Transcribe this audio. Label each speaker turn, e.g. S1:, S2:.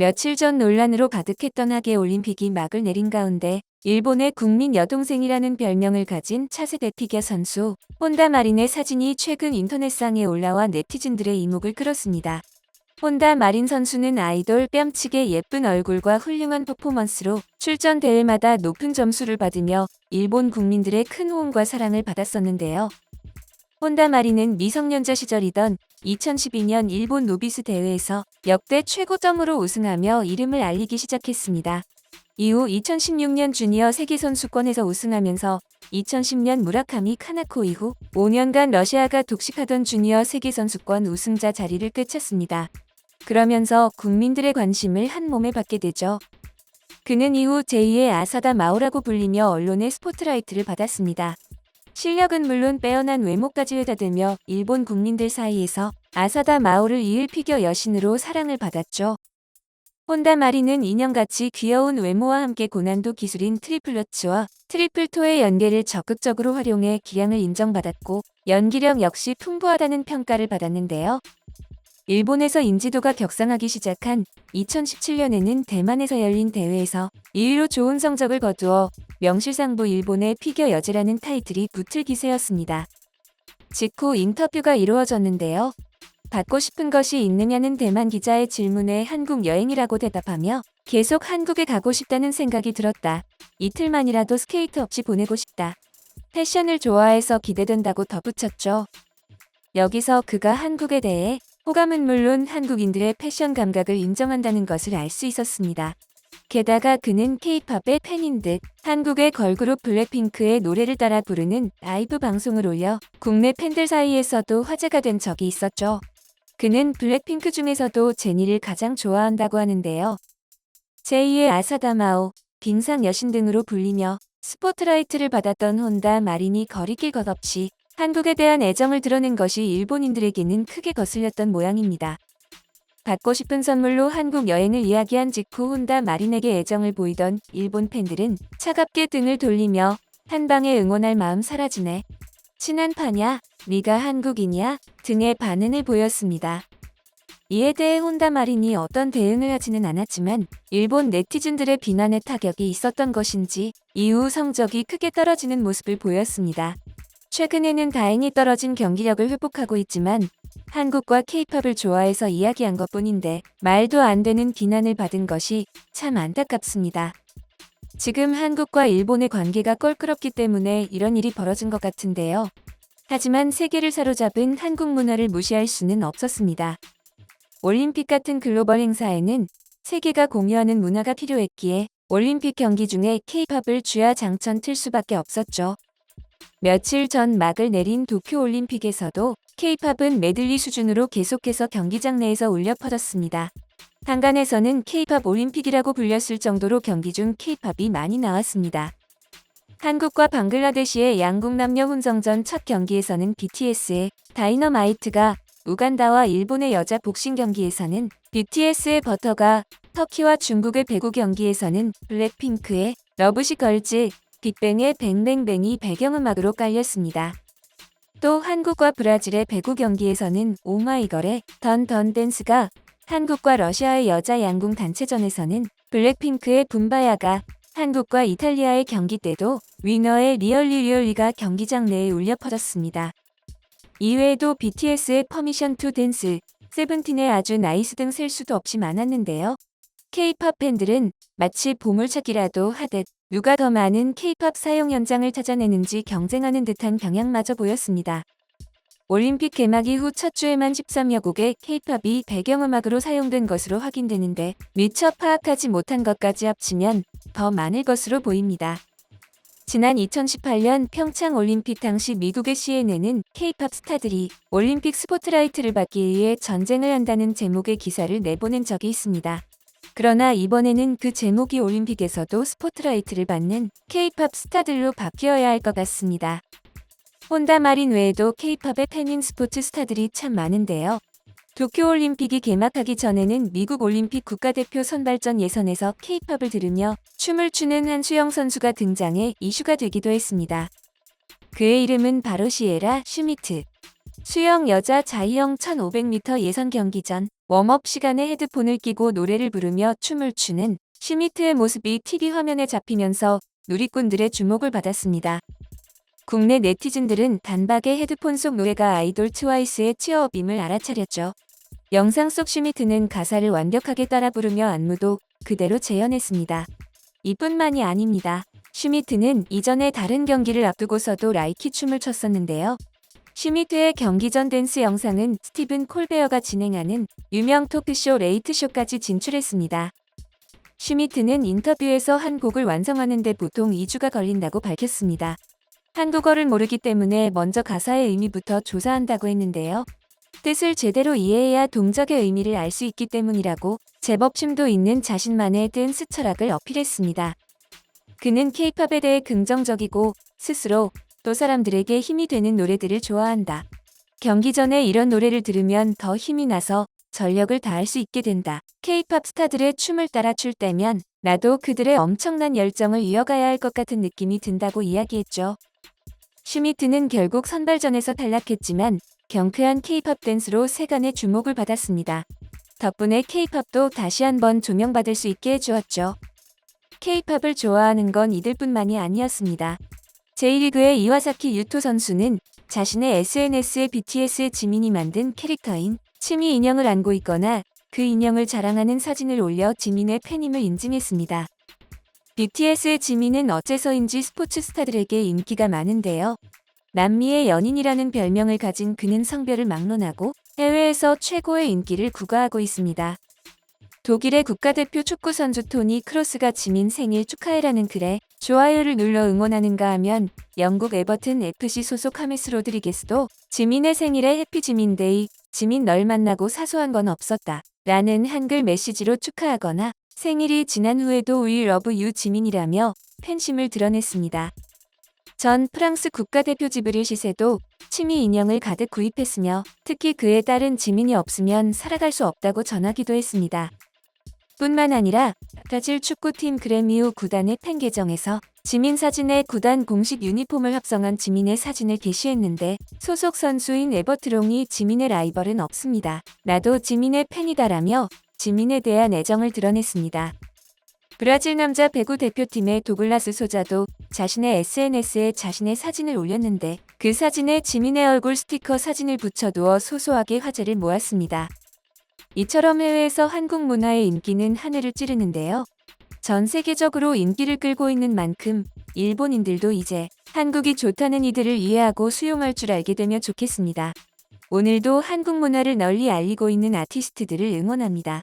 S1: 며칠 전 논란으로 가득했던 하계 올림픽이 막을 내린 가운데 일본의 국민 여동생이라는 별명을 가진 차세대 피겨 선수 혼다 마린의 사진이 최근 인터넷상에 올라와 네티즌들의 이목을 끌었습니다. 혼다 마린 선수는 아이돌 뺨치게 예쁜 얼굴과 훌륭한 퍼포먼스로 출전 대회마다 높은 점수를 받으며 일본 국민들의 큰 호응과 사랑을 받았었는데요. 혼다 마린은 미성년자 시절이던 2012년 일본 노비스 대회에서 역대 최고점으로 우승하며 이름을 알리기 시작했습니다. 이후 2016년 주니어 세계선수권에서 우승하면서 2010년 무라카미 카나코 이후 5년간 러시아가 독식하던 주니어 세계선수권 우승자 자리를 꿰찼습니다. 그러면서 국민들의 관심을 한 몸에 받게 되죠. 그는 이후 제2의 아사다 마오라고 불리며 언론의 스포트라이트를 받았습니다. 실력은 물론 빼어난 외모까지 회자되며 일본 국민들 사이에서 아사다 마오를 이을 피겨 여신으로 사랑을 받았죠. 혼다 마린은 인형같이 귀여운 외모와 함께 고난도 기술인 트리플러츠와 트리플토의 연계를 적극적으로 활용해 기량을 인정받았고 연기력 역시 풍부하다는 평가를 받았는데요. 일본에서 인지도가 격상하기 시작한 2017년에는 대만에서 열린 대회에서 2위로 좋은 성적을 거두어 명실상부 일본의 피겨 여제라는 타이틀이 붙을 기세였습니다. 직후 인터뷰가 이루어졌는데요. 받고 싶은 것이 있느냐는 대만 기자의 질문에 한국 여행이라고 대답하며 계속 한국에 가고 싶다는 생각이 들었다. 이틀만이라도 스케이트 없이 보내고 싶다. 패션을 좋아해서 기대된다고 덧붙였죠. 여기서 그가 한국에 대해 호감은 물론 한국인들의 패션 감각을 인정한다는 것을 알 수 있었습니다. 게다가 그는 K-팝의 팬인 듯 한국의 걸그룹 블랙핑크의 노래를 따라 부르는 라이브 방송을 올려 국내 팬들 사이에서도 화제가 된 적이 있었죠. 그는 블랙핑크 중에서도 제니를 가장 좋아한다고 하는데요. 제2의 아사다마오, 빙상 여신 등으로 불리며 스포트라이트를 받았던 혼다 마린이 거리낄 것 없이 한국에 대한 애정을 드러낸 것이 일본인들에게는 크게 거슬렸던 모양입니다. 받고 싶은 선물로 한국 여행을 이야기한 직후 혼다 마린에게 애정을 보이던 일본 팬들은 차갑게 등을 돌리며 한방에 응원할 마음 사라지네. 친한 파냐? 네가 한국인이야? 등의 반응을 보였습니다. 이에 대해 혼다 마린이 어떤 대응을 하지는 않았지만 일본 네티즌들의 비난의 타격이 있었던 것인지 이후 성적이 크게 떨어지는 모습을 보였습니다. 최근에는 다행히 떨어진 경기력을 회복하고 있지만 한국과 K-팝을 좋아해서 이야기한 것뿐인데 말도 안 되는 비난을 받은 것이 참 안타깝습니다. 지금 한국과 일본의 관계가 껄끄럽기 때문에 이런 일이 벌어진 것 같은데요. 하지만 세계를 사로잡은 한국 문화를 무시할 수는 없었습니다. 올림픽 같은 글로벌 행사에는 세계가 공유하는 문화가 필요했기에 올림픽 경기 중에 K-팝을 주야장천 틀 수밖에 없었죠. 며칠 전 막을 내린 도쿄올림픽에서도 K-팝은 메들리 수준으로 계속해서 경기장 내에서 울려 퍼졌습니다. 한간에서는 K-팝 올림픽이라고 불렸을 정도로 경기 중 K-팝이 많이 나왔습니다. 한국과 방글라데시의 양국 남녀 혼성전 첫 경기에서는 BTS의 다이너마이트가, 우간다와 일본의 여자 복싱 경기에서는 BTS의 버터가, 터키와 중국의 배구 경기에서는 블랙핑크의 러브시 걸즈, 빅뱅의 뱅뱅뱅이 배경음악으로 깔렸습니다. 또 한국과 브라질의 배구 경기에서는 오마이걸의 던던 댄스가, 한국과 러시아의 여자 양궁 단체전에서는 블랙핑크의 붐바야가, 한국과 이탈리아의 경기 때도 위너의 리얼리가 경기장 내에 울려 퍼졌습니다. 이외에도 BTS의 퍼미션 투 댄스, 세븐틴의 아주 나이스 등 셀 수도 없이 많았는데요. K-팝 팬들은 마치 보물찾기라도 하듯 누가 더 많은 K-팝 사용 현장을 찾아내는지 경쟁하는 듯한 경향마저 보였습니다. 올림픽 개막 이후 첫 주에만 13여 곡의 K-팝이 배경음악으로 사용된 것으로 확인되는데 미처 파악하지 못한 것까지 합치면 더 많을 것으로 보입니다. 지난 2018년 평창 올림픽 당시 미국의 CNN은 K-팝 스타들이 올림픽 스포트라이트를 받기 위해 전쟁을 한다는 제목의 기사를 내보낸 적이 있습니다. 그러나 이번에는 그 제목이 올림픽에서도 스포트라이트를 받는 K-팝 스타들로 바뀌어야 할 것 같습니다. 혼다 마린 외에도 K-팝의 팬인 스포츠 스타들이 참 많은데요. 도쿄올림픽이 개막하기 전에는 미국 올림픽 국가대표 선발전 예선에서 K-팝을 들으며 춤을 추는 한 수영 선수가 등장해 이슈가 되기도 했습니다. 그의 이름은 바로 시에라 슈미트. 수영 여자 자유형 1500m 예선 경기 전 웜업 시간에 헤드폰을 끼고 노래를 부르며 춤을 추는 슈미트의 모습이 TV 화면에 잡히면서 누리꾼들의 주목을 받았습니다. 국내 네티즌들은 단박에 헤드폰 속 노래가 아이돌 트와이스의 치어업임을 알아차렸죠. 영상 속 슈미트는 가사를 완벽하게 따라 부르며 안무도 그대로 재현했습니다. 이뿐만이 아닙니다. 슈미트는 이전에 다른 경기를 앞두고서도 라이키 춤을 췄었는데요. 슈미트의 경기 전 댄스 영상은 스티븐 콜베어가 진행하는 유명 토크쇼 레이트쇼까지 진출했습니다. 슈미트는 인터뷰에서 한 곡을 완성하는데 보통 2주가 걸린다고 밝혔습니다. 한국어를 모르기 때문에 먼저 가사의 의미부터 조사한다고 했는데요. 뜻을 제대로 이해해야 동작의 의미를 알 수 있기 때문이라고 제법 춤도 있는 자신만의 댄스 철학을 어필했습니다. 그는 K-팝에 대해 긍정적이고 스스로 또 사람들에게 힘이 되는 노래들을 좋아한다. 경기 전에 이런 노래를 들으면 더 힘이 나서 전력을 다할 수 있게 된다. K-팝 스타들의 춤을 따라 출 때면 나도 그들의 엄청난 열정을 이어가야 할 것 같은 느낌이 든다고 이야기했죠. 슈미트는 결국 선발전에서 탈락했지만 경쾌한 K-팝 댄스로 세간의 주목을 받았습니다. 덕분에 K-팝도 다시 한번 조명받을 수 있게 해주었죠. K-팝을 좋아하는 건 이들뿐만이 아니었습니다. J리그의 이와사키 유토 선수는 자신의 SNS에 BTS의 지민이 만든 캐릭터인 치미 인형을 안고 있거나 그 인형을 자랑하는 사진을 올려 지민의 팬임을 인증했습니다. BTS의 지민은 어째서인지 스포츠 스타들에게 인기가 많은데요. 남미의 연인이라는 별명을 가진 그는 성별을 막론하고 해외에서 최고의 인기를 구가하고 있습니다. 독일의 국가대표 축구 선수 토니 크로스가 지민 생일 축하해라는 글에 좋아요를 눌러 응원하는가 하면 영국 에버튼 FC 소속 하메스 로드리게스도 지민의 생일에 해피 지민데이, 지민 널 만나고 사소한 건 없었다 라는 한글 메시지로 축하하거나 생일이 지난 후에도 We love you 지민이라며 팬심을 드러냈습니다. 전 프랑스 국가대표 지브릴 시세도 치미 인형을 가득 구입했으며 특히 그의 딸은 지민이 없으면 살아갈 수 없다고 전하기도 했습니다. 뿐만 아니라 브라질 축구팀 그레미오 구단의 팬 계정에서 지민 사진에 구단 공식 유니폼을 합성한 지민의 사진을 게시했는데 소속 선수인 에버트롱이 지민의 라이벌은 없습니다. 나도 지민의 팬이다라며 지민에 대한 애정을 드러냈습니다. 브라질 남자 배구 대표팀의 도글라스 소자도 자신의 SNS에 자신의 사진을 올렸는데 그 사진에 지민의 얼굴 스티커 사진을 붙여두어 소소하게 화제를 모았습니다. 이처럼 해외에서 한국 문화의 인기는 하늘을 찌르는데요. 전 세계적으로 인기를 끌고 있는 만큼 일본인들도 이제 한국이 좋다는 이들을 이해하고 수용할 줄 알게 되면 좋겠습니다. 오늘도 한국 문화를 널리 알리고 있는 아티스트들을 응원합니다.